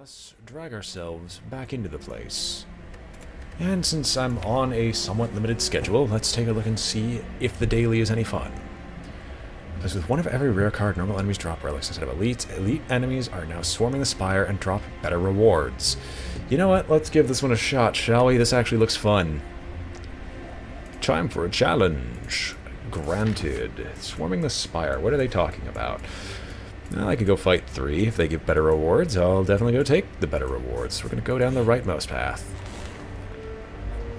us drag ourselves back into the place. And since I'm on a somewhat limited schedule, let's take a look and see if the daily is any fun. Because with one of every rare card, normal enemies drop relics instead of elites. Elite enemies are now swarming the Spire and drop better rewards. You know what? Let's give this one a shot, shall we? This actually looks fun. Time for a challenge. Granted. Swarming the Spire. What are they talking about? Well, I could go fight 3. If they give better rewards, I'll definitely go take the better rewards. We're going to go down the rightmost path.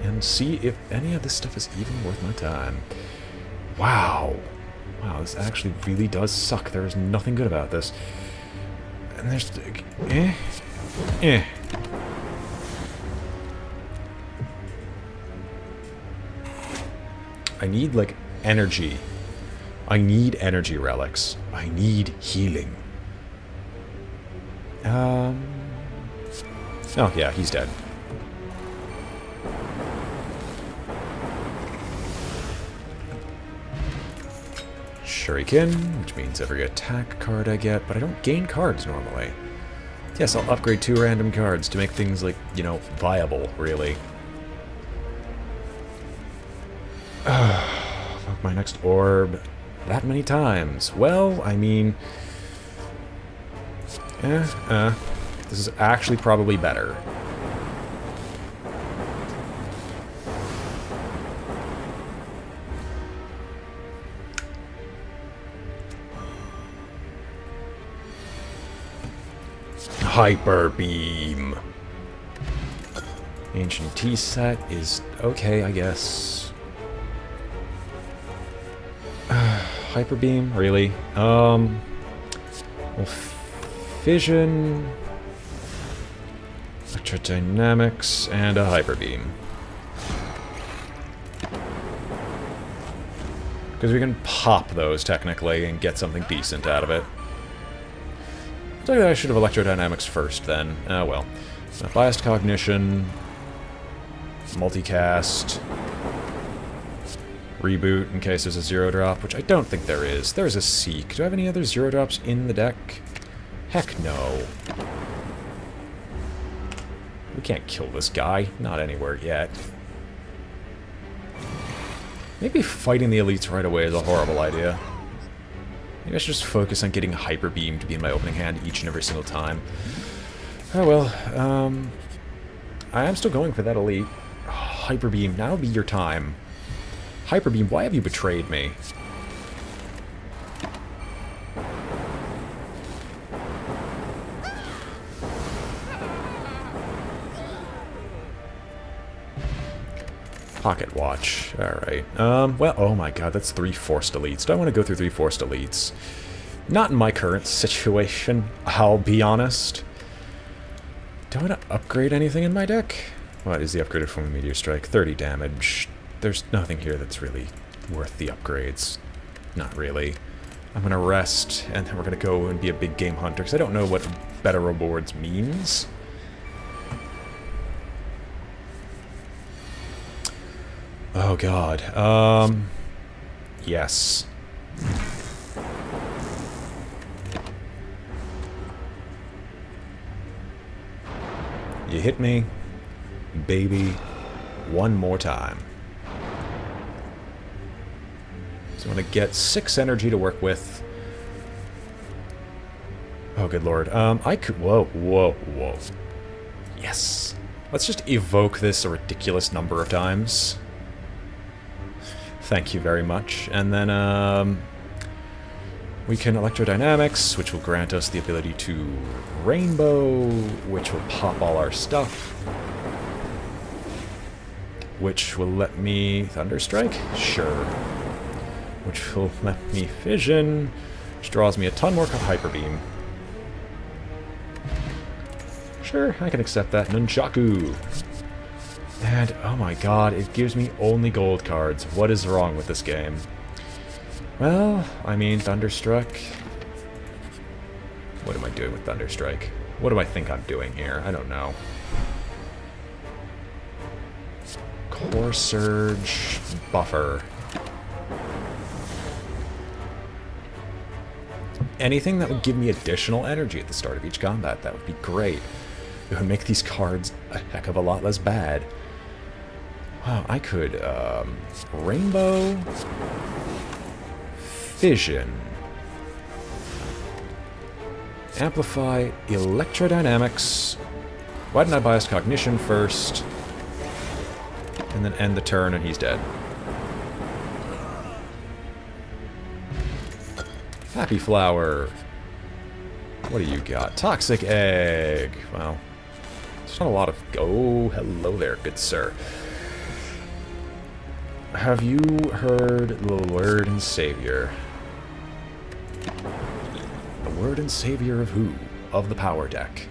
And see if any of this stuff is even worth my time. Wow. Wow, this actually really does suck. There is nothing good about this. And there's... I need, like, energy. I need energy relics. I need healing. Oh, yeah, he's dead. Shuriken, which means every attack card I get, but I don't gain cards normally. Yes, I'll upgrade 2 random cards to make things, like, you know, viable, really. Fuck my next orb that many times. Well, I mean... this is actually probably better. Hyper Beam. Ancient Tea set is okay, I guess. Hyper Beam, really? Well, Fission, Electrodynamics, and a Hyper Beam. Because we can pop those technically and get something decent out of it. I should have Electrodynamics first, then. Oh, well. Biased Cognition. Multicast. Reboot in case there's a 0-drop, which I don't think there is. There's a Seek. Do I have any other 0-drops in the deck? Heck no. We can't kill this guy. Not anywhere yet. Maybe fighting the elites right away is a horrible idea. Maybe I should just focus on getting Hyper Beam to be in my opening hand each and every single time. Oh well, I am still going for that elite. Oh, Hyper Beam, now would be your time. Hyper Beam, why have you betrayed me? Pocket Watch. Alright. Well, oh my god, that's 3 forced elites. Do I want to go through 3 forced elites? Not in my current situation, I'll be honest. Do I want to upgrade anything in my deck? What is the upgraded form of Meteor Strike? 30 damage. There's nothing here that's really worth the upgrades. Not really. I'm going to rest, and then we're going to go and be a big game hunter, because I don't know what better rewards means. Oh god. Yes. You hit me, baby, one more time. So I'm gonna get 6 energy to work with. Oh good lord. I could... Whoa. Yes. Let's just evoke this a ridiculous number of times. Thank you very much. And then, we can Electrodynamics, which will grant us the ability to Rainbow, which will pop all our stuff. Which will let me Thunderstrike? Sure. Which will let me Fission, which draws me a ton more Hyper Beam. Sure, I can accept that. Nunchaku. And, oh my god, it gives me only gold cards. What is wrong with this game? Well, I mean, Thunderstruck. What am I doing with Thunderstrike? What do I think I'm doing here? I don't know. Core Surge, Buffer. Anything that would give me additional energy at the start of each combat, that would be great. It would make these cards a heck of a lot less bad. Wow, I could, Rainbow... Fission. Amplify Electrodynamics. Why didn't I bias Cognition first? And then end the turn and he's dead. Happy Flower. What do you got? Toxic Egg. Well, there's not a lot of... Oh, hello there, good sir. Have you heard the Lord and Savior? The Lord and Savior of who? Of the power deck.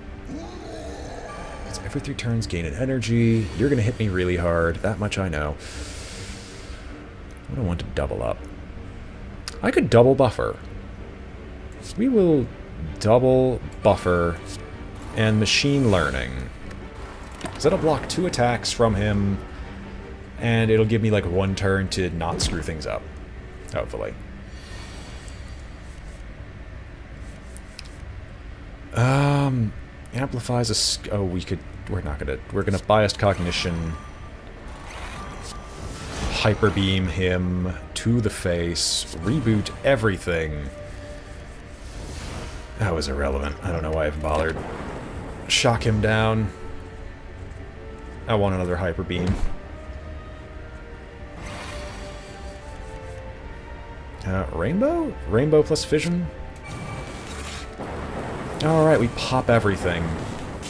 It's every 3 turns gain an energy. You're gonna hit me really hard. That much I know. I don't want to double up. I could double buffer. We will double buffer and machine learning. Because that'll block 2 attacks from him. And it'll give me like 1 turn to not screw things up. Hopefully. Amplifies a... Oh, we could... We're not gonna... We're gonna biased cognition. Hyper beam him to the face. Reboot everything. That was irrelevant. I don't know why I even bothered. Shock him down. I want another hyper beam. Rainbow? Rainbow plus fission? Alright, we pop everything.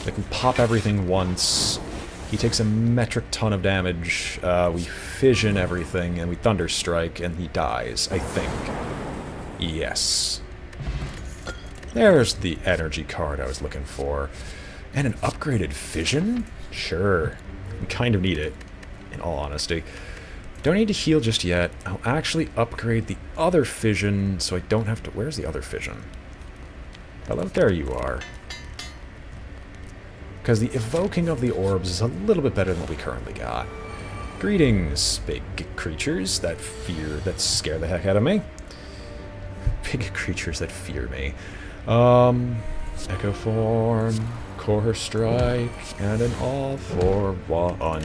Like, we pop everything once. He takes a metric ton of damage. We fission everything, and we Thunder Strike, and he dies, I think. Yes. There's the energy card I was looking for. And an upgraded fission? Sure. We kind of need it, in all honesty. Don't need to heal just yet. I'll actually upgrade the other fission so I don't have to... Where's the other fission? Hello, there you are. Because the evoking of the orbs is a little bit better than what we currently got. Greetings, big creatures that scare the heck out of me. Big creatures that fear me. Echo Form, Core Strike, and an all for one.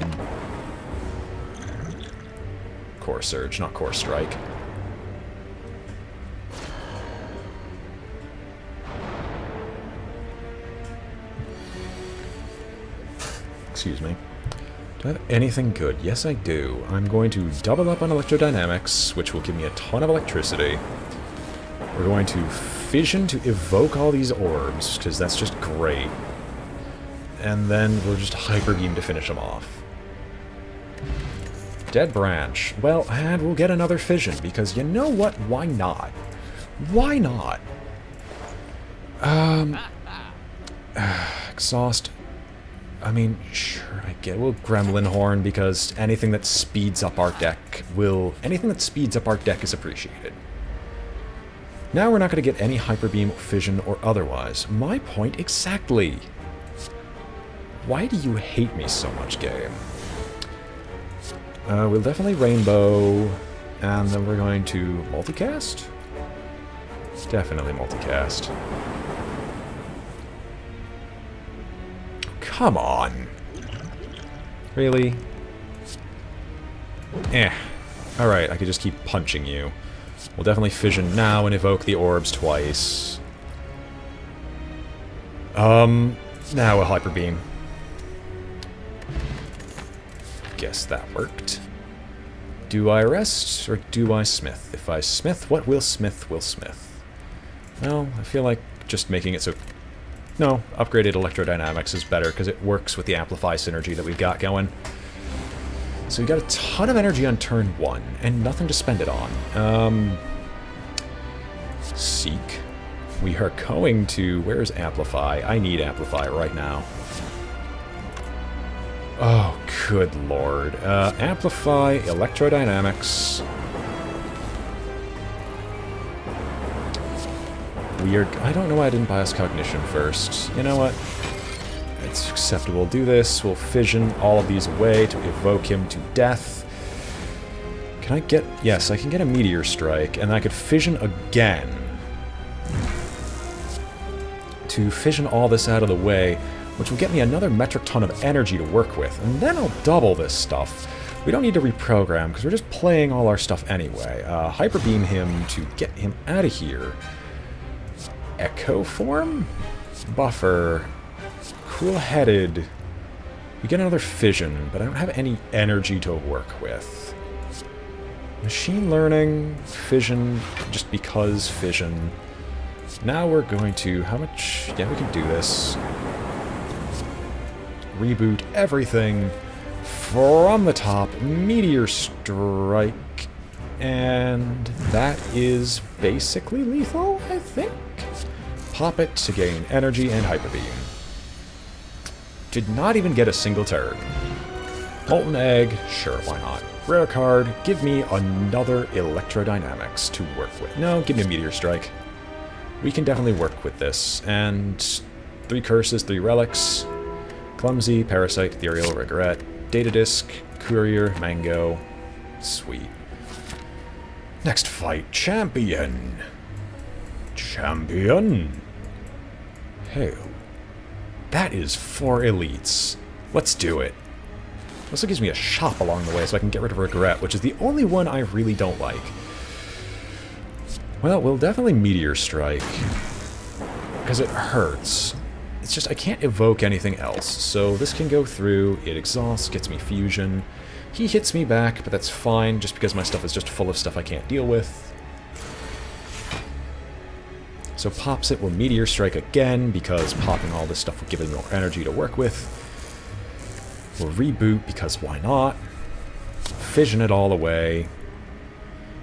Core Surge, not Core Strike. Excuse me. Do I have anything good? Yes, I do. I'm going to double up on Electrodynamics, which will give me a ton of electricity. We're going to fission to evoke all these orbs, because that's just great. And then we'll just Hyper Beam to finish them off. Dead Branch. Well, and we'll get another fission, because you know what? Why not? Why not? Exhaust. I mean, sure, I get... We'll Gremlin Horn, because anything that speeds up our deck will... Anything that speeds up our deck is appreciated. Now we're not going to get any Hyper Beam, Fission, or otherwise. My point exactly. Why do you hate me so much, game? We'll definitely Rainbow, and then we're going to multicast? Definitely multicast. Come on. Really? Eh. Alright, I could just keep punching you. We'll definitely fission now and evoke the orbs twice. Now a Hyper Beam. Guess that worked. Do I rest, or do I smith? If I smith, what will smith will smith? Well, I feel like just making it so... No, upgraded Electrodynamics is better, because it works with the Amplify synergy that we've got going. So we got a ton of energy on turn 1, and nothing to spend it on. Seek. We are going to... Where's Amplify? I need Amplify right now. Oh, good lord. Amplify, Electrodynamics. Weird. I don't know why I didn't bias Cognition first. You know what? It's acceptable. Do this. We'll fission all of these away to evoke him to death. Can I get... Yes, I can get a Meteor Strike, and I could fission again. To fission all this out of the way, which will get me another metric ton of energy to work with, and then I'll double this stuff. We don't need to reprogram, because we're just playing all our stuff anyway. Hyper Beam him to get him out of here. Echo Form? Buffer. Cool-headed. We get another fission, but I don't have any energy to work with. Machine learning, fission, just because fission. Now we're going to... How much... Yeah, we can do this. Reboot everything from the top. Meteor Strike. And that is basically lethal, I think? Pop it to gain energy and Hyper Beam. Did not even get a single turn. Molten Egg, sure, why not? Rare card, give me another Electrodynamics to work with. No, give me a Meteor Strike. We can definitely work with this. And 3 curses, 3 relics. Clumsy, Parasite, Ethereal, Regret, Data Disk, Courier, Mango. Sweet. Next fight, Champion. Champion. Hail. That is 4 elites. Let's do it. Also gives me a shop along the way so I can get rid of Regret, which is the only one I really don't like. Well, we'll definitely Meteor Strike. Because it hurts. It's just I can't evoke anything else. So this can go through, it exhausts, gets me fusion. He hits me back, but that's fine, just because my stuff is just full of stuff I can't deal with. So pops it, will Meteor Strike again, because popping all this stuff will give me more energy to work with. We'll reboot, because why not? Fission it all away.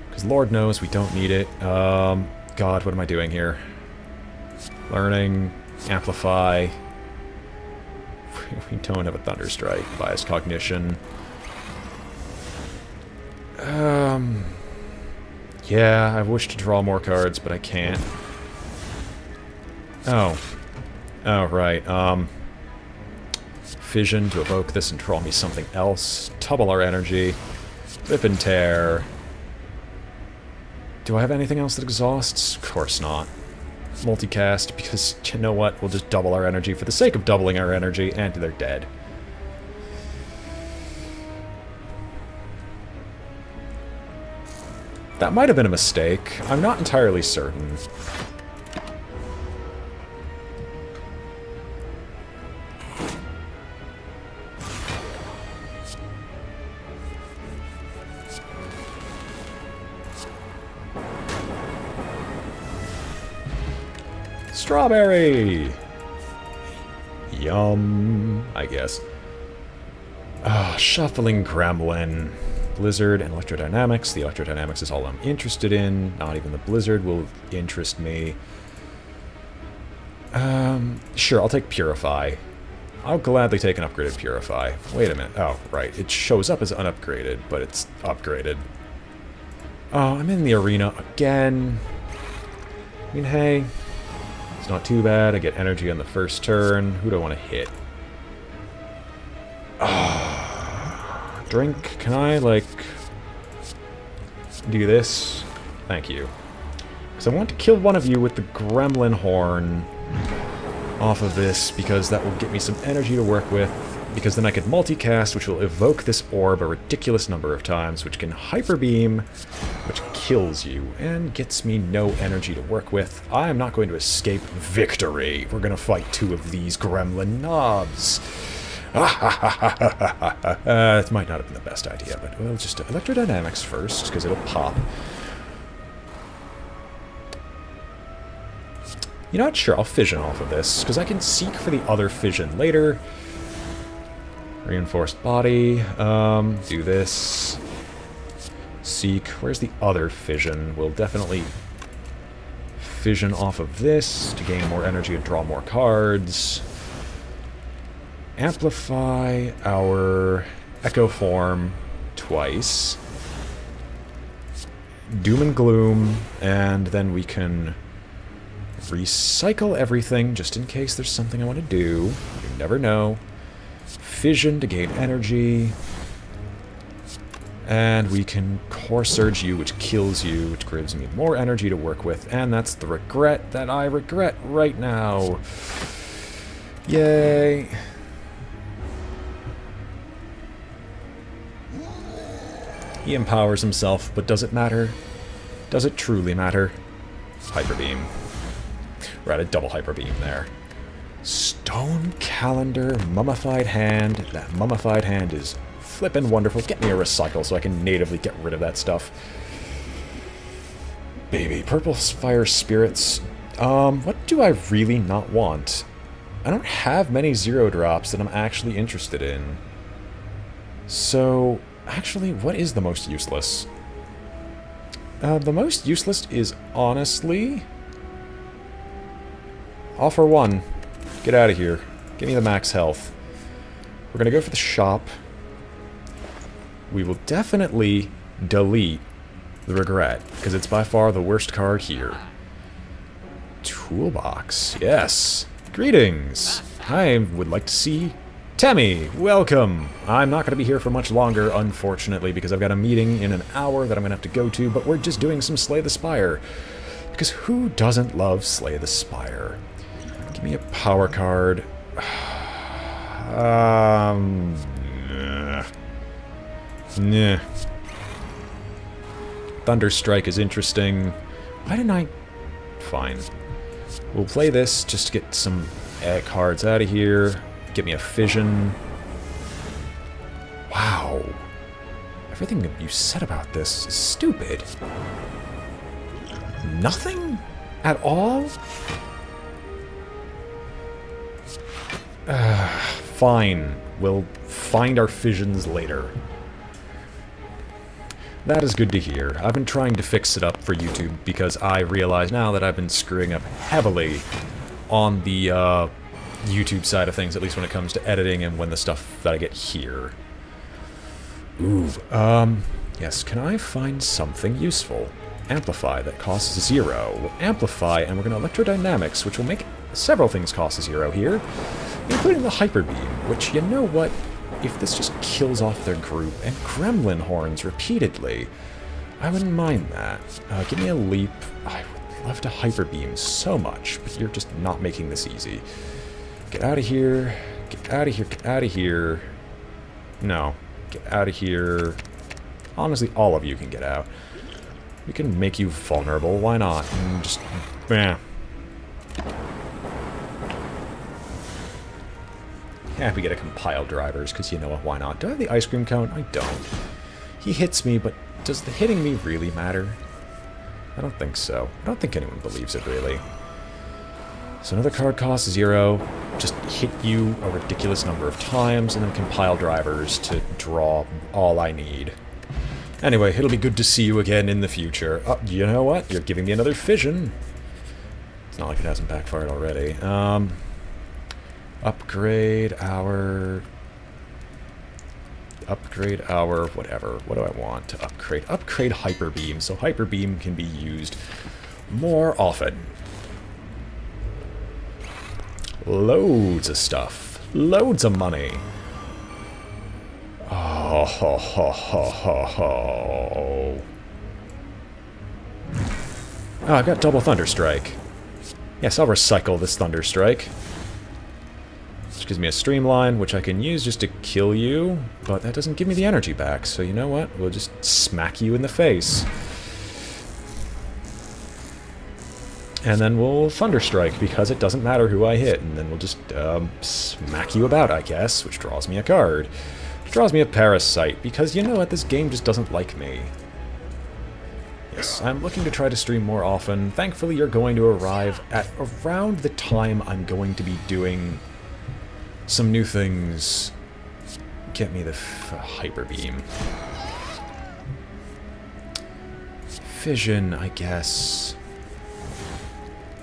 Because Lord knows we don't need it. God, what am I doing here? Learning, amplify. We don't have a Thunder Strike. Biased Cognition. Yeah, I wish to draw more cards, but I can't. Oh. Oh, right. Fission to evoke this and draw me something else. Double our energy. Rip and tear. Do I have anything else that exhausts? Of course not. Multicast, because, you know what? We'll just double our energy for the sake of doubling our energy, and they're dead. That might have been a mistake. I'm not entirely certain. Strawberry! Yum, I guess. Shuffling Gremlin. Blizzard and Electrodynamics. The Electrodynamics is all I'm interested in. Not even the Blizzard will interest me. Sure, I'll take Purify. I'll gladly take an upgraded Purify. Wait a minute. Oh, right. It shows up as unupgraded, but it's upgraded. Oh, I'm in the arena again. I mean, hey, it's not too bad. I get energy on the first turn. Who do I want to hit? Drink, can I, like, do this? Thank you. Because I want to kill one of you with the Gremlin Horn off of this, because that will get me some energy to work with, because then I could multicast, which will evoke this orb a ridiculous number of times, which can Hyper Beam, which kills you, and gets me no energy to work with. I am not going to escape victory. We're going to fight 2 of these Gremlin knobs. It might not have been the best idea, but we'll just do Electrodynamics first, because it'll pop. You know what? Sure, I'll fission off of this, because I can seek for the other fission later. Reinforced body. Do this. Seek. Where's the other fission? We'll definitely fission off of this to gain more energy and draw more cards. Amplify our Echo Form twice. Doom and Gloom, and then we can recycle everything just in case there's something I want to do. You never know. Fission to gain energy. And we can Core Surge you, which kills you, which gives me more energy to work with, and that's the regret that I regret right now. Yay. He empowers himself, but does it matter? Does it truly matter? Hyper Beam. We're at a double Hyper Beam there. Stone Calendar, Mummified Hand. That Mummified Hand is flippin' wonderful. Get me a recycle so I can natively get rid of that stuff. Baby, Purple Fire Spirits. What do I really not want? I don't have many zero drops that I'm actually interested in. So, actually, what is the most useless? The most useless is, honestly... All for one. Get out of here. Give me the max health. We're gonna go for the shop. We will definitely delete the Regret, because it's by far the worst card here. Toolbox. Yes. Greetings. I would like to see Temmie. Welcome. I'm not going to be here for much longer, unfortunately, because I've got a meeting in an hour that I'm going to have to go to, but we're just doing some Slay the Spire. Because who doesn't love Slay the Spire? Give me a power card. Nah. Thunderstrike is interesting. Why didn't I... Fine. We'll play this just to get some cards out of here. Get me a Fission. Wow. Everything that you said about this is stupid. Nothing? At all? Fine. We'll find our Fissions later. That is good to hear. I've been trying to fix it up for YouTube because I realize now that I've been screwing up heavily on the YouTube side of things, at least when it comes to editing and when the stuff that I get here. Ooh, yes, can I find something useful? Amplify, that costs 0. We'll amplify, and we're going to electrodynamics, which will make several things cost 0 here, including the Hyper Beam, which, you know what? If this just kills off their group and gremlin horns repeatedly, I wouldn't mind that. Give me a leap. I would love to Hyper Beam so much, but you're just not making this easy. Get out of here. Get out of here. Get out of here. No. Get out of here. Honestly, all of you can get out. We can make you vulnerable. Why not? And just... Happy to get a compile drivers, because you know what, why not? Do I have the ice cream cone? I don't. He hits me, but does the hitting me really matter? I don't think so. I don't think anyone believes it, really. So another card costs 0, just hit you a ridiculous number of times, and then compile drivers to draw all I need. Anyway, it'll be good to see you again in the future. You know what? You're giving me another Fission. It's not like it hasn't backfired already. Upgrade our whatever. What do I want to upgrade? Upgrade Hyper Beam, so Hyper Beam can be used more often. Loads of stuff. Loads of money. Oh, ho, ho, ho, ho, ho. Oh, I've got double Thunderstrike. Yes, I'll recycle this Thunderstrike. Which gives me a Streamline, which I can use just to kill you, but that doesn't give me the energy back, so you know what? We'll just smack you in the face. And then we'll Thunderstrike, because it doesn't matter who I hit, and then we'll just smack you about, I guess, which draws me a card. Which draws me a Parasite, because you know what? This game just doesn't like me. Yes, I'm looking to try to stream more often. Thankfully, you're going to arrive at around the time I'm going to be doing some new things. Get me the Hyper Beam. Fission, I guess.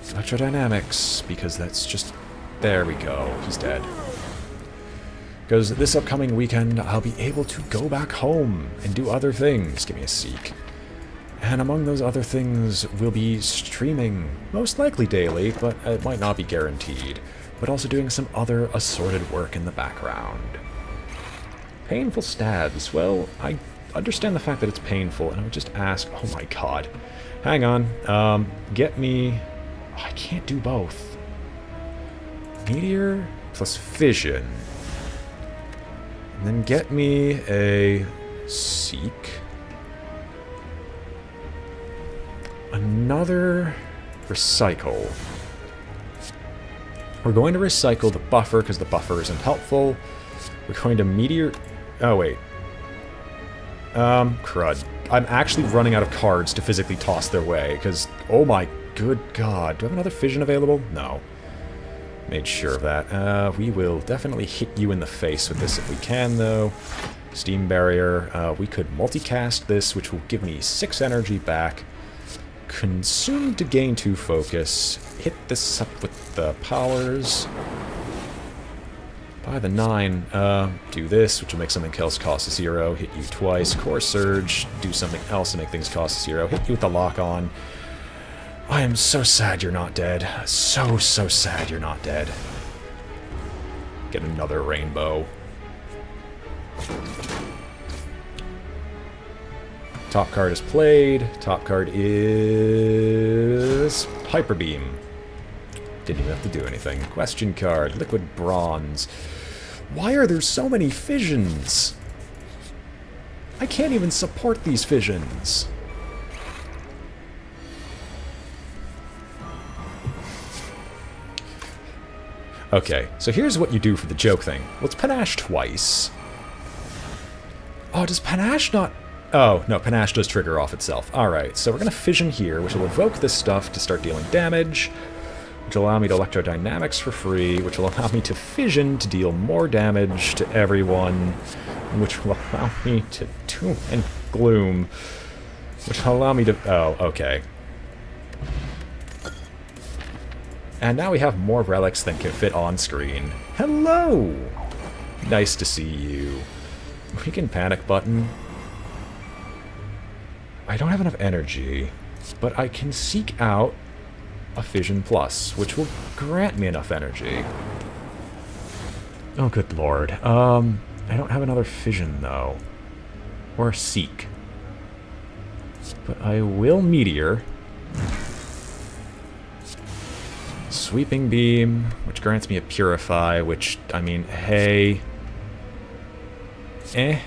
Electrodynamics, because that's just... There we go. He's dead. Because this upcoming weekend, I'll be able to go back home and do other things. Give me a Seek. And among those other things, we'll be streaming, most likely daily, but it might not be guaranteed, but also doing some other assorted work in the background. Painful stabs. Well, I understand the fact that it's painful, and I would just ask... Oh my god. Hang on. Get me... I can't do both. Meteor, plus fission. And then get me a seek. Another recycle. We're going to recycle the buffer because the buffer isn't helpful. We're going to meteor... Oh, wait. Crud. I'm actually running out of cards to physically toss their way because, oh my good god. Do I have another fission available? No. Made sure of that. We will definitely hit you in the face with this if we can, though. Steam barrier. We could multicast this, which will give me 6 energy back. Consume to gain 2 focus. Hit this up with the powers. By the 9, do this, which will make something else cost 0. Hit you twice. Core Surge. Do something else to make things cost 0. Hit you with the lock-on. I am so sad you're not dead. So sad you're not dead. Get another rainbow. Top card is played. Top card is Hyper Beam. Didn't even have to do anything. Question card. Liquid Bronze. Why are there so many fissions? I can't even support these fissions. Okay, so here's what you do for the joke thing. Let's panache twice. Oh, does panache not... Oh, no, panache does trigger off itself. Alright, so we're going to fission here, which will evoke this stuff to start dealing damage, which will allow me to electrodynamics for free, which will allow me to fission to deal more damage to everyone, which will allow me to doom and gloom, which will allow me to... Oh, okay. And now we have more relics than can fit on screen. Hello! Nice to see you. We can panic button. I don't have enough energy, but I can seek out a Fission Plus, which will grant me enough energy. Oh, good lord. I don't have another Fission, though. Or Seek. But I will Meteor. Sweeping Beam, which grants me a Purify, which, I mean, hey... See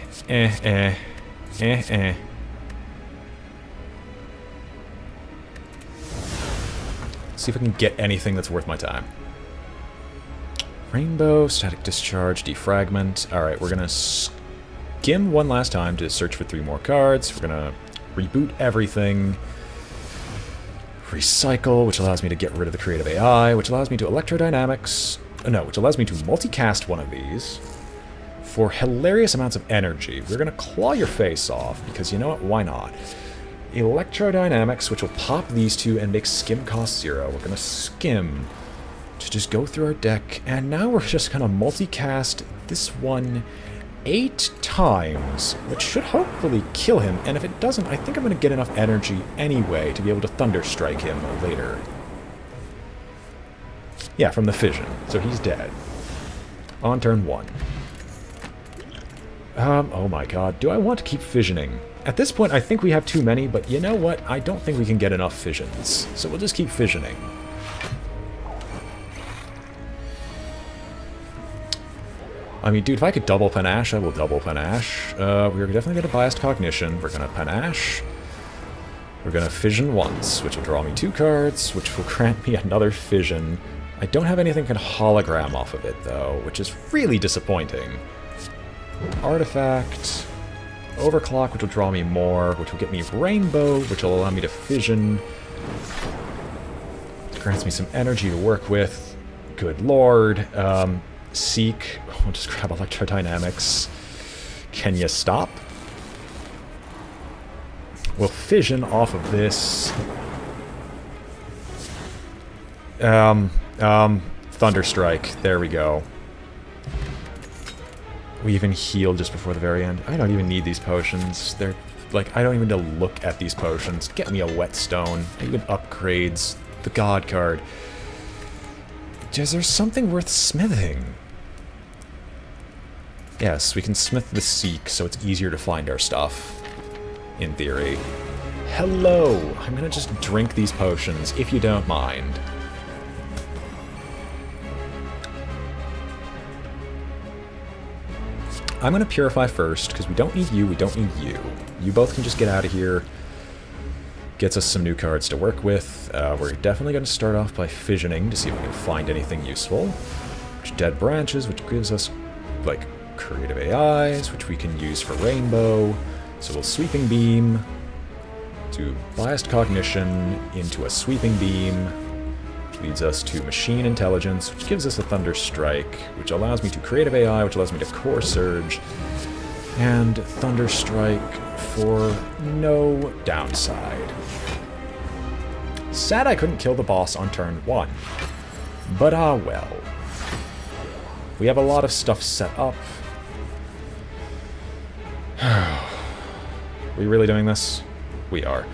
if I can get anything that's worth my time. Rainbow, Static Discharge, Defragment. Alright, we're gonna skim one last time to search for 3 more cards. We're gonna reboot everything. Recycle, which allows me to get rid of the creative AI, which allows me to electrodynamics... No, which allows me to multicast one of these for hilarious amounts of energy. We're gonna claw your face off, because you know what, why not? Electrodynamics, which will pop these 2 and make skim cost 0. We're gonna skim to just go through our deck, and now we're just gonna multicast this one 8 times, which should hopefully kill him, and if it doesn't, I think I'm gonna get enough energy anyway to be able to Thunder Strike him later. Yeah, from the fission, so he's dead. On turn 1. Oh my god, do I want to keep fissioning? At this point, I think we have too many, but you know what? I don't think we can get enough fissions, so we'll just keep fissioning. I mean, dude, if I could double Panache, I will double Panache. We're definitely going to Biased Cognition. We're going to Panache. We're going to Fission once, which will draw me 2 cards, which will grant me another Fission. I don't have anything that can hologram off of it, though, which is really disappointing. Artifact... Overclock, which will draw me more, which will get me Rainbow, which will allow me to Fission. It grants me some energy to work with. Good lord. Seek. I'll just grab Electrodynamics. Can you stop? We'll Fission off of this. Thunderstrike. There we go. We even healed just before the very end. I don't even need these potions. They're, like, I don't even need to look at these potions. Get me a Whetstone. Even upgrades. The God card. Is there something worth smithing? Yes, we can smith the Seek, so it's easier to find our stuff. In theory. Hello! I'm gonna just drink these potions, if you don't mind. I'm going to purify first, because we don't need you, we don't need you. You both can just get out of here. Gets us some new cards to work with. We're definitely going to start off by fissioning to see if we can find anything useful. Which dead branches, which gives us, like, creative AIs, which we can use for rainbow. So we'll sweeping beam to biased cognition into a sweeping beam, which leads us to machine intelligence, which gives us a thunder strike, which allows me to creative AI, which allows me to core surge, and thunder strike for no downside. Sad I couldn't kill the boss on turn 1, but ah well. We have a lot of stuff set up. Are we really doing this? We are.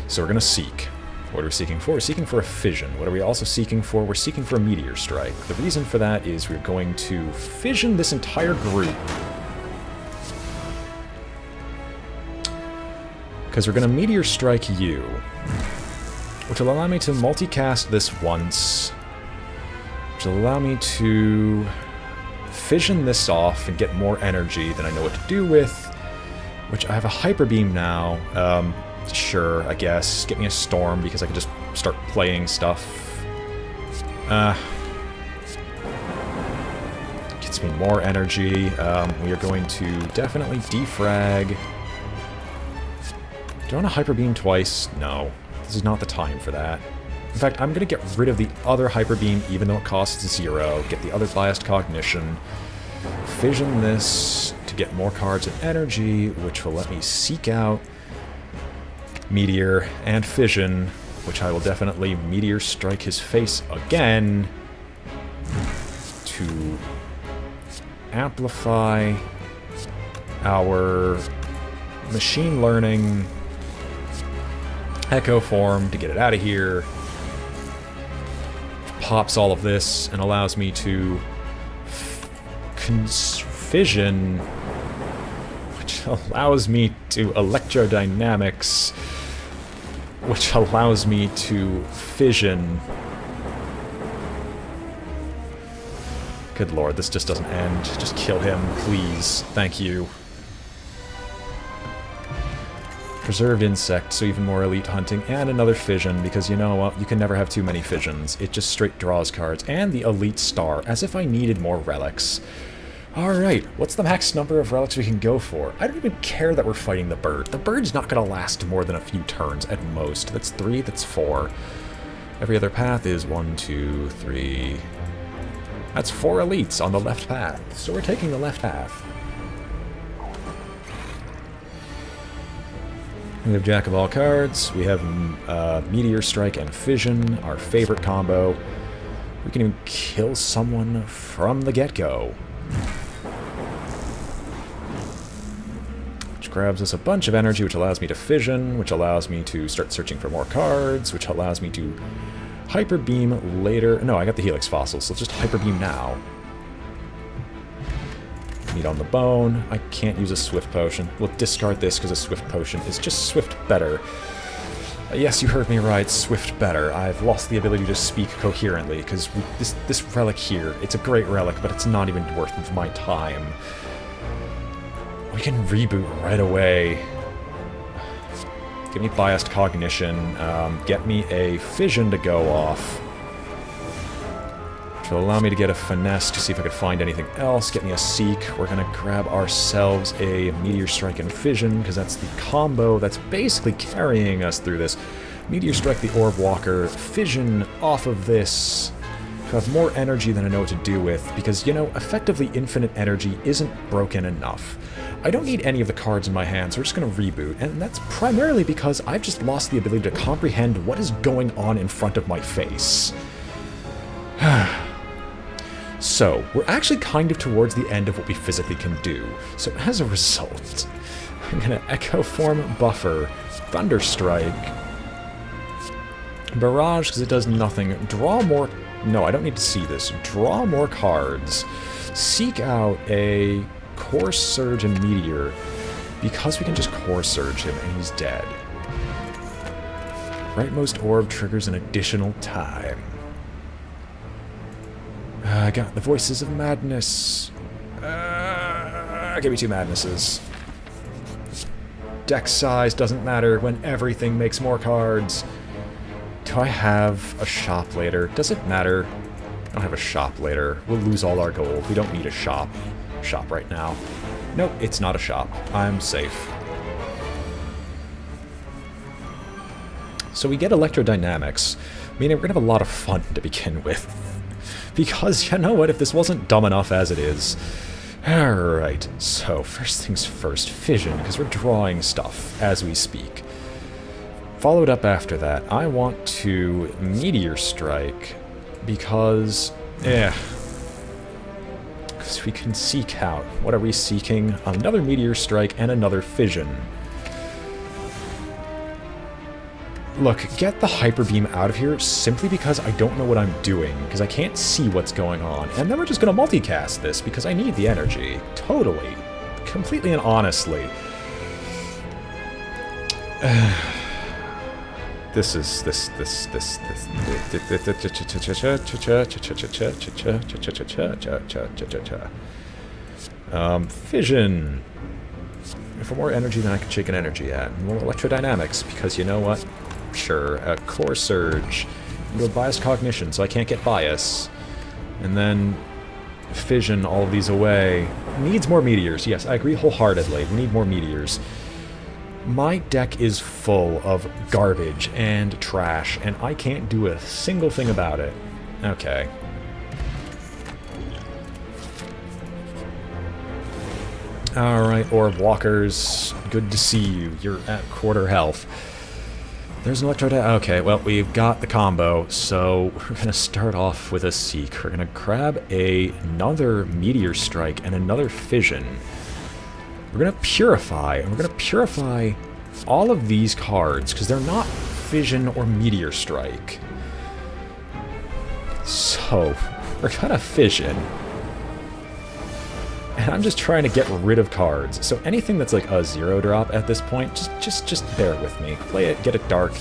So we're going to seek. What are we seeking for? We're seeking for a fission. What are we also seeking for? We're seeking for a meteor strike. The reason for that is we're going to fission this entire group. Because we're going to meteor strike you, which will allow me to multicast this once, which will allow me to fission this off and get more energy than I know what to do with, which I have a hyper beam now. Sure, I guess. Get me a storm because I can just start playing stuff. Gets me more energy. We are going to definitely defrag. Do I want to hyper beam twice? No. This is not the time for that. In fact, I'm going to get rid of the other hyper beam even though it costs 0. Get the other biased cognition. Fission this to get more cards and energy, which will let me seek out Meteor and Fission, which I will definitely Meteor strike his face again to amplify our machine learning echo form to get it out of here. Pops all of this and allows me to fission, which allows me to electrodynamics, which allows me to fission. Good lord, this just doesn't end. Just kill him, please. Thank you. Preserved insect, so even more elite hunting, and another fission, because you know what, you can never have too many fissions. It just straight draws cards, and the elite star, as if I needed more relics. Alright, what's the max number of relics we can go for? I don't even care that we're fighting the bird. The bird's not going to last more than a few turns at most. That's 3, that's 4. Every other path is 1, 2, 3... That's 4 elites on the left path, so we're taking the left path. We have Jack of all cards, we have Meteor Strike and Fission, our favorite combo. We can even kill someone from the get-go. Which grabs us a bunch of energy, which allows me to Fission, which allows me to start searching for more cards, which allows me to Hyper Beam later. No, I got the Helix Fossil, so let's just Hyper Beam now. Meat on the bone. I can't use a Swift Potion. We'll discard this because a Swift Potion is just Swift better. Yes, you heard me right, Swift better. I've lost the ability to speak coherently because this relic here, it's a great relic, but it's not even worth my time. We can reboot right away. Give me biased cognition. Get me a fission to go off. Which will allow me to get a finesse to see if I could find anything else. Get me a seek. We're going to grab ourselves a Meteor Strike and Fission, because that's the combo that's basically carrying us through this. Meteor Strike the Orb Walker, Fission off of this to have more energy than I know what to do with, because, you know, effectively infinite energy isn't broken enough. I don't need any of the cards in my hand, so we're just going to reboot, and that's primarily because I've just lost the ability to comprehend what is going on in front of my face. So, we're actually kind of towards the end of what we physically can do. So as a result, I'm going to Echo Form Buffer, Thunder Strike, Barrage because it does nothing, draw more... No, I don't need to see this. Draw more cards, seek out a Core Surge and Meteor, because we can just Core Surge him and he's dead. Rightmost Orb triggers an additional time. I got the Voices of Madness. Give me 2 madnesses. Deck size doesn't matter when everything makes more cards. Do I have a shop later? Does it matter? I don't have a shop later. We'll lose all our gold. We don't need a shop right now. Nope, it's not a shop. I'm safe. So we get electrodynamics, meaning we're gonna have a lot of fun to begin with. Because, you know what, if this wasn't dumb enough as it is... Alright, so first things first, fission, because we're drawing stuff as we speak. Followed up after that, I want to Meteor Strike, because... Because we can seek out. What are we seeking? Another Meteor Strike and another fission. Look, get the Hyper Beam out of here simply because I don't know what I'm doing, because I can't see what's going on. And then we're just going to multicast this, because I need the energy. Totally. Completely and honestly. This is... Fission. For more energy than I can shake an energy at. More electrodynamics, because you know what? Sure, a core surge. Into a biased cognition, so I can't get bias. And then fission all of these away. Needs more meteors. Yes, I agree wholeheartedly. We need more meteors. My deck is full of garbage and trash, and I can't do a single thing about it. Okay. Alright, Orb Walkers. Good to see you. You're at quarter health. There's an okay, well, we've got the combo, so we're gonna start off with a Seek. We're gonna grab another Meteor Strike and another Fission. We're gonna Purify, and we're gonna Purify all of these cards, because they're not Fission or Meteor Strike. So, we're gonna Fission. And I'm just trying to get rid of cards. So anything that's like a 0-drop at this point, just bear with me. Play it, get it dark.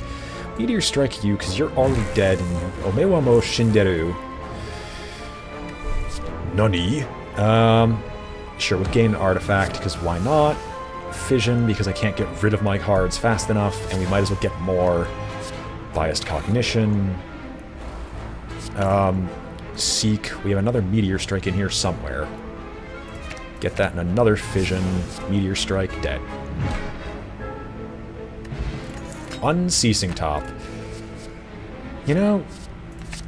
Meteor Strike you, because you're already dead, and Omewa mo Shinderu. Nani? Sure, we'll gain an artifact, because why not? Fission, because I can't get rid of my cards fast enough, and we might as well get more. Biased Cognition. Seek. We have another Meteor Strike in here somewhere. Get that in another fission. Meteor Strike, dead. Unceasing Top. You know...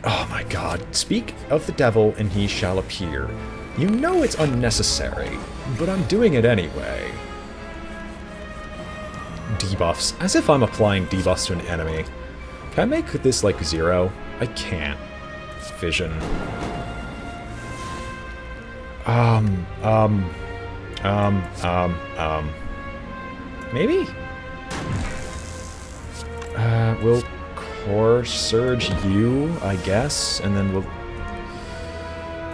Oh my god. Speak of the devil and he shall appear. You know it's unnecessary, but I'm doing it anyway. Debuffs. As if I'm applying debuffs to an enemy. Can I make this like 0? I can't. Fission. Maybe? We'll Core Surge you, I guess, and then we'll...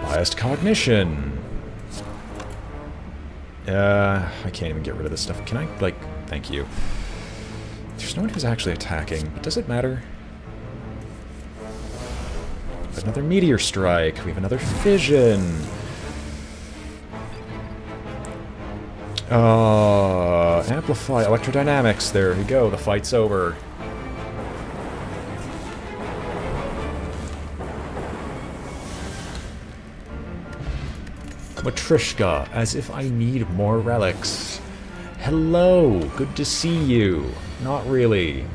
Biased Cognition. I can't even get rid of this stuff. Can I, like... Thank you. There's no one who's actually attacking, but does it matter? Another Meteor Strike. We have another Fission. Amplify electrodynamics. There we go. The fight's over. Matrishka, as if I need more relics. Hello, good to see you. Not really.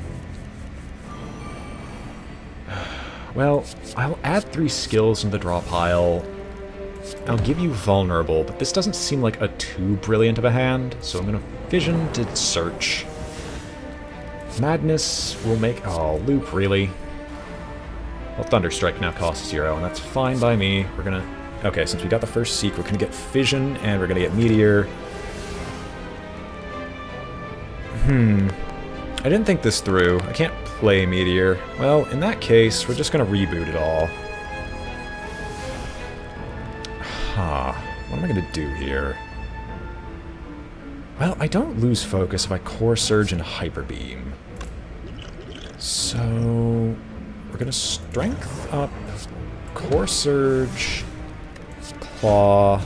Well, I'll add 3 skills into the draw pile. I'll give you vulnerable, but this doesn't seem like a too brilliant of a hand, so I'm gonna Fission to search. Madness will make... Oh, loop, really? Well, Thunderstrike now costs 0, and that's fine by me. We're gonna... Okay, since we got the first Seek, we're gonna get Fission, and we're gonna get Meteor. I didn't think this through. I can't play Meteor. Well, in that case, we're just gonna reboot it all. What am I gonna do here? Well, I don't lose focus if I Core Surge and Hyper Beam. So... We're gonna Strength up, Core Surge, Claw,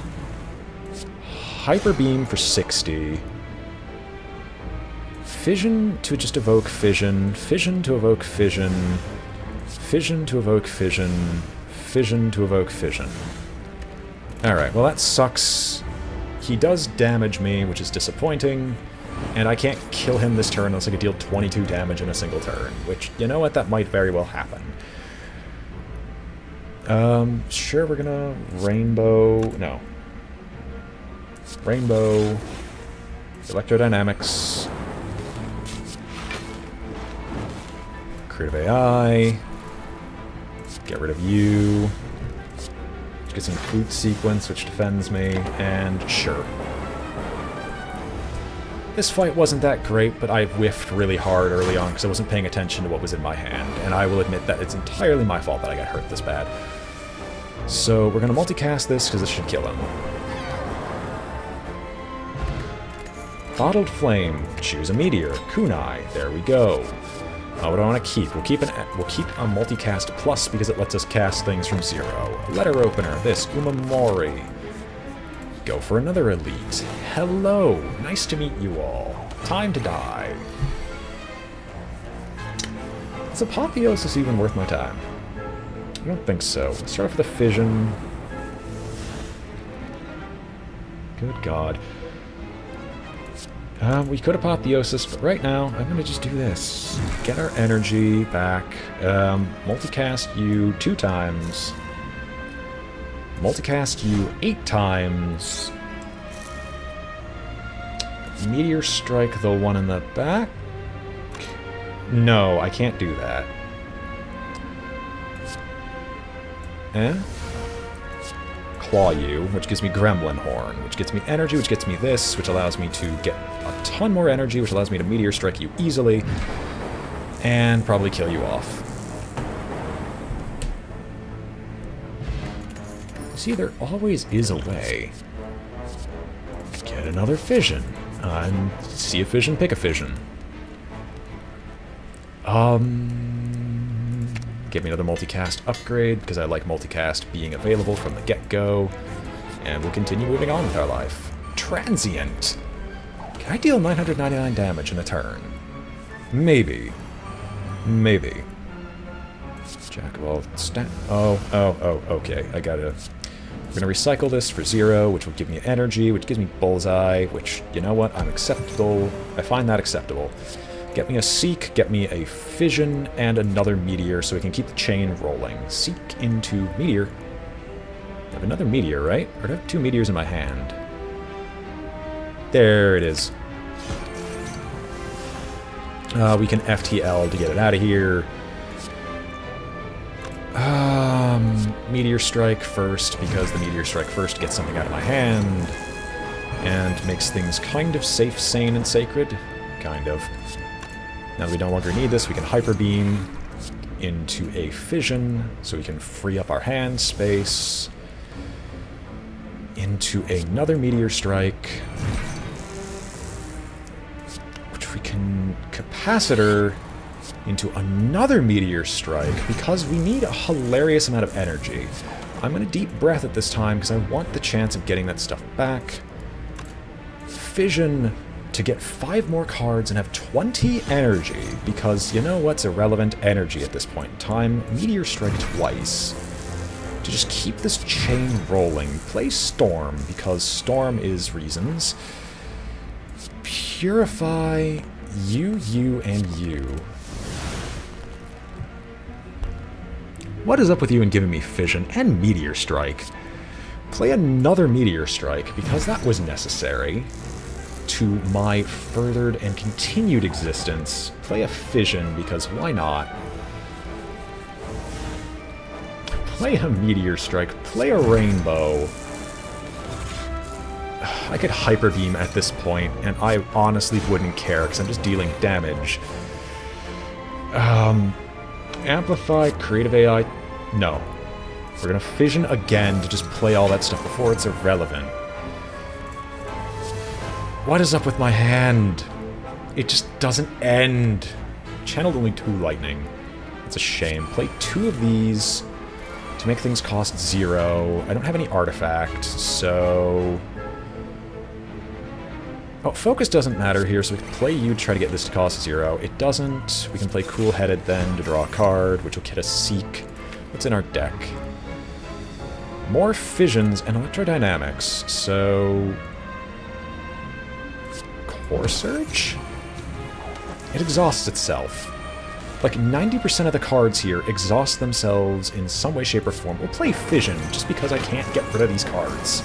Hyper Beam for 60. Fission to just evoke Fission. Fission to evoke Fission. Fission to evoke Fission. Fission to evoke Fission. Alright, well that sucks. He does damage me, which is disappointing. And I can't kill him this turn unless I could deal 22 damage in a single turn. Which, you know what, that might very well happen. Sure, we're gonna Rainbow... No. Rainbow... Electrodynamics... Creative AI... Get rid of you... Get some Fruit Sequence, which defends me, and sure. This fight wasn't that great, but I whiffed really hard early on because I wasn't paying attention to what was in my hand, and I will admit that it's entirely my fault that I got hurt this bad. So we're going to multicast this because this should kill him. Bottled Flame, choose a Meteor, Kunai, there we go. What do I want to keep? We'll keep a multicast plus because it lets us cast things from 0. Letter opener, this, Umamori. Go for another elite. Hello, nice to meet you all. Time to die. Is Apotheosis even worth my time? I don't think so. Let's start off with a Fission. Good God. We could Apotheosis, but right now, I'm going to just do this. Get our energy back. Multicast you 2 times. Multicast you 8 times. Meteor Strike the one in the back? No, I can't do that. Claw you, which gives me Gremlin Horn, which gets me energy, which gets me this, which allows me to get a ton more energy, which allows me to Meteor Strike you easily, and probably kill you off. See, there always is a way. Get another Fission. And see a Fission, pick a Fission. Give me another multicast upgrade, because I like multicast being available from the get-go. And we'll continue moving on with our life. Transient. Can I deal 999 damage in a turn? Maybe. Maybe. Jack of all okay. I gotta... We're gonna recycle this for 0, which will give me energy, which gives me Bullseye, which, you know what, I'm acceptable. I find that acceptable. Get me a Seek, get me a Fission, and another Meteor so we can keep the chain rolling. Seek into Meteor. I have another Meteor, right? Or do I have 2 Meteors in my hand? There it is. We can FTL to get it out of here. Meteor Strike first, because the Meteor Strike first gets something out of my hand. And makes things kind of safe, sane, and sacred. Kind of. Now that we no longer need this, we can Hyper Beam into a Fission, so we can free up our hand space. Into another Meteor Strike, which we can Capacitor into another Meteor Strike, because we need a hilarious amount of energy. I'm going to Deep Breath at this time, because I want the chance of getting that stuff back. Fission to get 5 more cards and have 20 energy, because you know what's irrelevant? Energy at this point in time. Meteor Strike twice. To just keep this chain rolling. Play Storm, because Storm is reasons. Purify you, and you. What is up with you and giving me Fission and Meteor Strike? Play another Meteor Strike, because that was necessary to my furthered and continued existence. Play a Fission, because why not? Play a Meteor Strike. Play a Rainbow. I could Hyper Beam at this point, and I honestly wouldn't care, because I'm just dealing damage. Amplify, Creative AI... No. We're gonna Fission again to just play all that stuff before it's irrelevant. What is up with my hand? It just doesn't end. Channeled only 2 lightning. That's a shame. Play 2 of these to make things cost 0. I don't have any artifact, so... Oh, focus doesn't matter here, so we can play you to try to get this to cost 0. It doesn't. We can play Cool-Headed then to draw a card, which will get us Seek. What's in our deck? More Fissions and Electrodynamics, so... Core Surge? It exhausts itself. Like, 90% of the cards here exhaust themselves in some way, shape, or form. We'll play Fission, just because I can't get rid of these cards.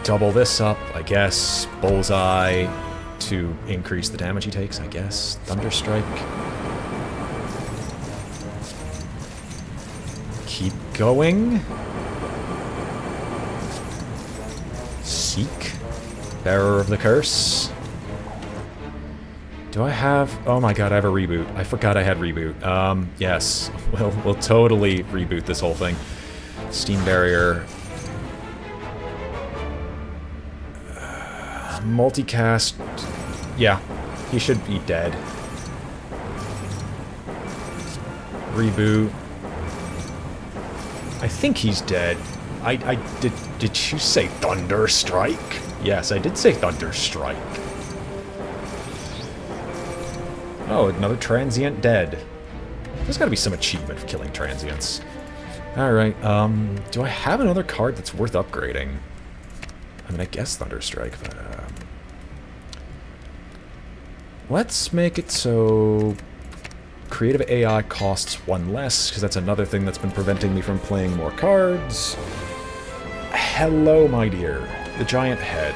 Double this up, I guess. Bullseye to increase the damage he takes, I guess. Thunderstrike. Keep going. Seek. Bearer of the Curse. Do I have... Oh my god, I have a reboot. I forgot I had reboot. Yes. We'll totally reboot this whole thing. Steam Barrier. Multicast. Yeah, he should be dead. Reboot. I think he's dead. Did you say Thunderstrike? Yes, I did say Thunderstrike. Oh, another transient dead. There's gotta be some achievement for killing transients. Alright, do I have another card that's worth upgrading? I mean, I guess Thunderstrike, but, let's make it so creative AI costs 1 less, because that's another thing that's been preventing me from playing more cards. Hello, my dear. The giant head.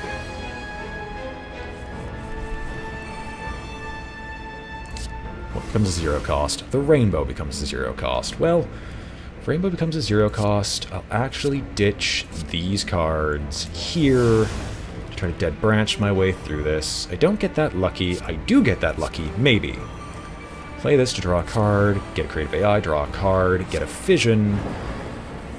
What becomes a 0 cost? The rainbow becomes a 0 cost. Well, if rainbow becomes a 0 cost, I'll actually ditch these cards here. Try to dead branch my way through this. I don't get that lucky. I do get that lucky, maybe. Play this to draw a card, get a creative AI, draw a card, get a fission,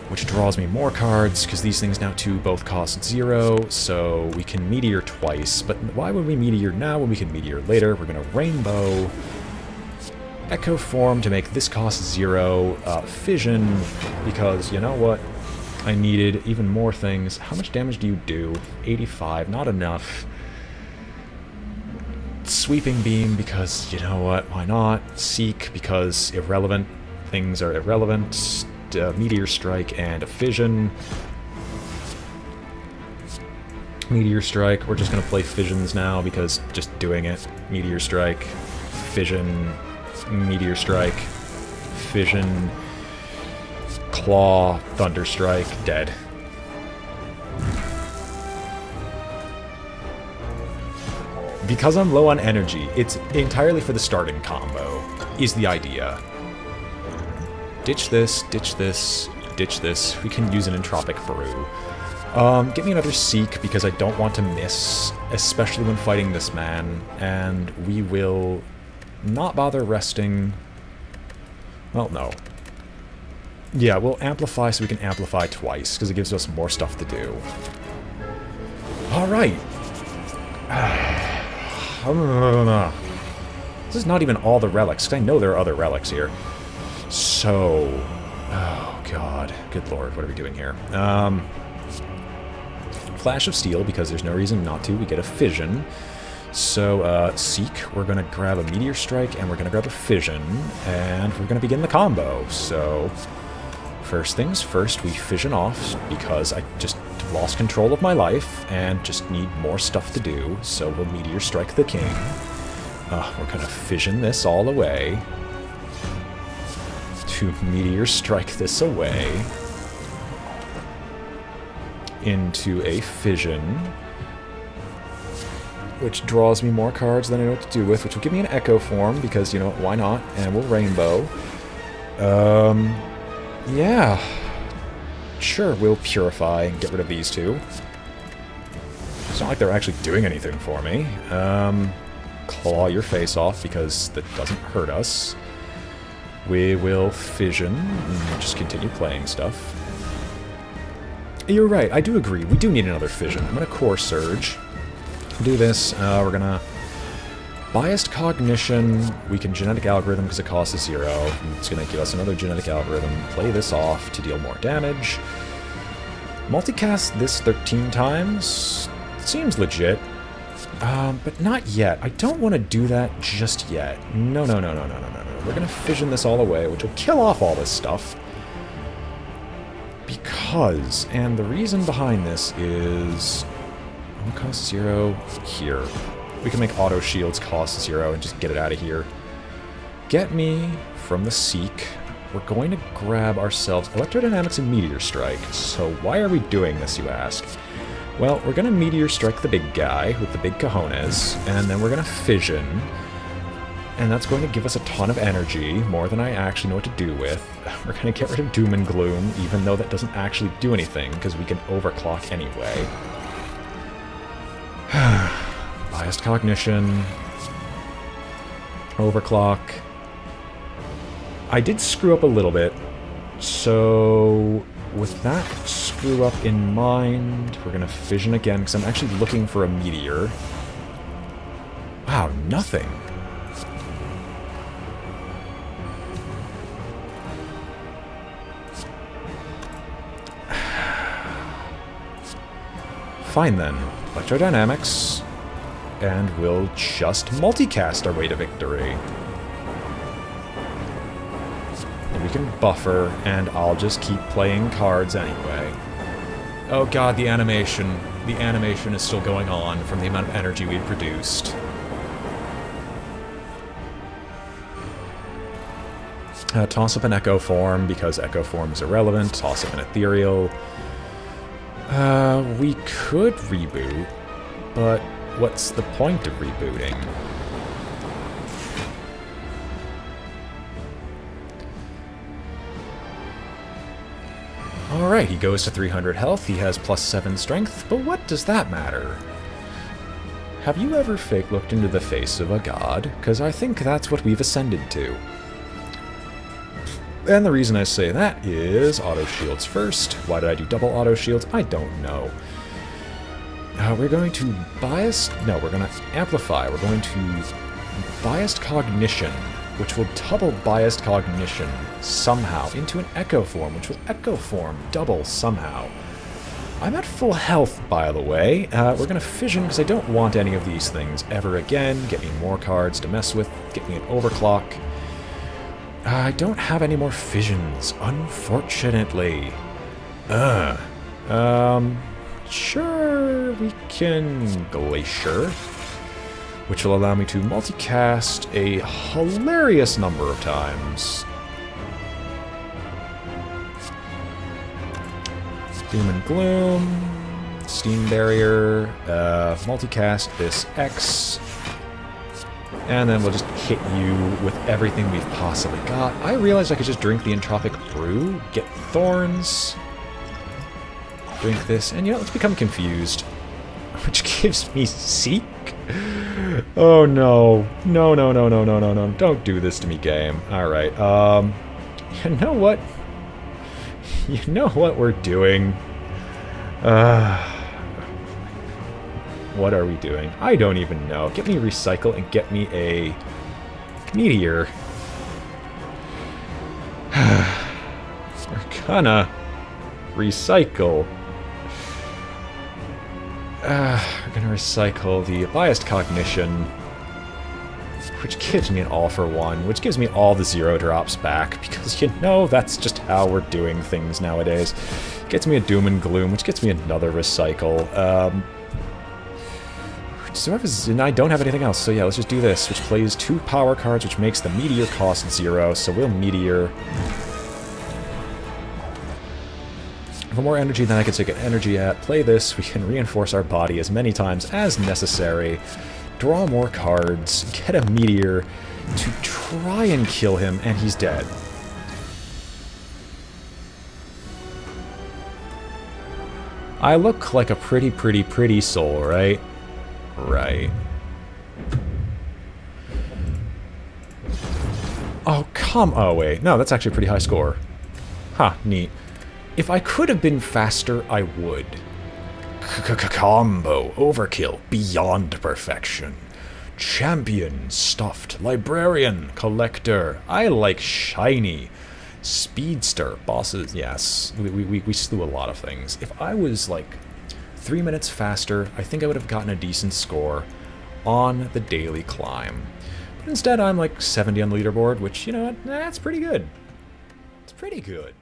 which draws me more cards, because these things now too both cost 0, so we can Meteor twice. But why would we Meteor now when we can Meteor later? We're going to Rainbow, Echo Form to make this cost 0, Fission, because, you know what? I needed even more things. How much damage do you do? 85, not enough. Sweeping Beam, because, you know what, why not? Seek, because irrelevant. Things are irrelevant. Meteor Strike and a Fission. Meteor Strike, we're just going to play Fissions now, because just doing it. Meteor Strike, Fission, Meteor Strike, Fission, Claw, Thunderstrike, dead. Because I'm low on energy, it's entirely for the starting combo, is the idea. Ditch this, ditch this, ditch this. We can use an Entropic Brew. Get me another Seek, because I don't want to miss, especially when fighting this man, and we will not bother resting. Well, no. Yeah, we'll Amplify so we can Amplify twice, because it gives us more stuff to do. Alright. This is not even all the relics, because I know there are other relics here. So... Oh, God. Good lord, what are we doing here? Flash of Steel, because there's no reason not to. We get a Fission. So, Seek, we're going to grab a Meteor Strike, and we're going to grab a Fission, and we're going to begin the combo. So, first things first, we Fission off, because I just lost control of my life, and just need more stuff to do. So we'll Meteor Strike the King. We're going to Fission this all away. To Meteor Strike this away. Into a Fission. Which draws me more cards than I know what to do with, which will give me an Echo Form, because, you know, why not? And we'll Rainbow. Yeah. Sure, we'll Purify and get rid of these two. It's not like they're actually doing anything for me. Claw your face off, because that doesn't hurt us. We will Fission and just continue playing stuff. You're right, I do agree. We do need another Fission. I'm going to Core Surge. Do this. We're going to Biased cognition, we can genetic algorithm because it costs 0. It's going to give us another genetic algorithm. Play this off to deal more damage. Multicast this 13 times. Seems legit. But not yet. I don't want to do that just yet. No. We're going to fission this all away, which will kill off all this stuff. Because, and the reason behind this is... cost 0 here. We can make auto shields cost 0 and just get it out of here. Get me from the Seek. We're going to grab ourselves Electrodynamics and Meteor Strike. So why are we doing this, you ask? Well, we're going to Meteor Strike the big guy with the big cojones, and then we're going to Fission. And that's going to give us a ton of energy, more than I actually know what to do with. We're going to get rid of Doom and Gloom, even though that doesn't actually do anything, because we can overclock anyway. Biased Cognition. Overclock. I did screw up a little bit, so with that screw up in mind, we're going to Fission again, because I'm actually looking for a Meteor. Wow, nothing. Fine then. Electrodynamics. And we'll just multicast our way to victory. And we can buffer, and I'll just keep playing cards anyway. Oh god, the animation. The animation is still going on from the amount of energy we've produced. Toss up an Echo Form, because Echo Form is irrelevant. Toss up an Ethereal. We could reboot, but what's the point of rebooting? Alright, he goes to 300 health, he has +7 strength, but what does that matter? Have you ever fake looked into the face of a god? Because I think that's what we've ascended to. And the reason I say that is auto shields first. Why did I do double auto shields? I don't know. We're going to bias... No, we're going to amplify. We're going to biased cognition, which will double biased cognition somehow into an echo form, which will echo form double somehow. I'm at full health, by the way. We're going to fission because I don't want any of these things ever again. Get me more cards to mess with. Get me an overclock. I don't have any more fissions, unfortunately. Sure, we can Glacier, which will allow me to multicast a hilarious number of times. Doom and Gloom, Steam Barrier, multicast this X, and then we'll just hit you with everything we've possibly got. I realized I could just drink the Entropic Brew, get Thorns, drink this, and you know, let's become confused. Which gives me Seek? Oh no. No. Don't do this to me, game. Alright, you know what? You know what we're doing? What are we doing? I don't even know. Get me Recycle and get me a Meteor. We're gonna Recycle. We're gonna recycle the Biased Cognition, which gives me an All for One, which gives me all the 0 drops back, because you know that's just how we're doing things nowadays. Gets me a Doom and Gloom, which gets me another Recycle. And I don't have anything else, so yeah, let's just do this, which plays 2 power cards, which makes the Meteor cost 0, so we'll Meteor. For more energy than I can take an energy at, play this, we can reinforce our body as many times as necessary, draw more cards, get a Meteor to try and kill him, and he's dead. I look like a pretty soul, right? Right. Oh, oh wait, no, that's actually a pretty high score. Huh, neat. If I could have been faster, I would. Combo, overkill, beyond perfection. Champion, stuffed, librarian, collector. I like shiny. Speedster, bosses, yes. We slew a lot of things. If I was like 3 minutes faster, I think I would have gotten a decent score on the daily climb. But instead I'm like 70 on the leaderboard, which, you know what, that's pretty good. It's pretty good.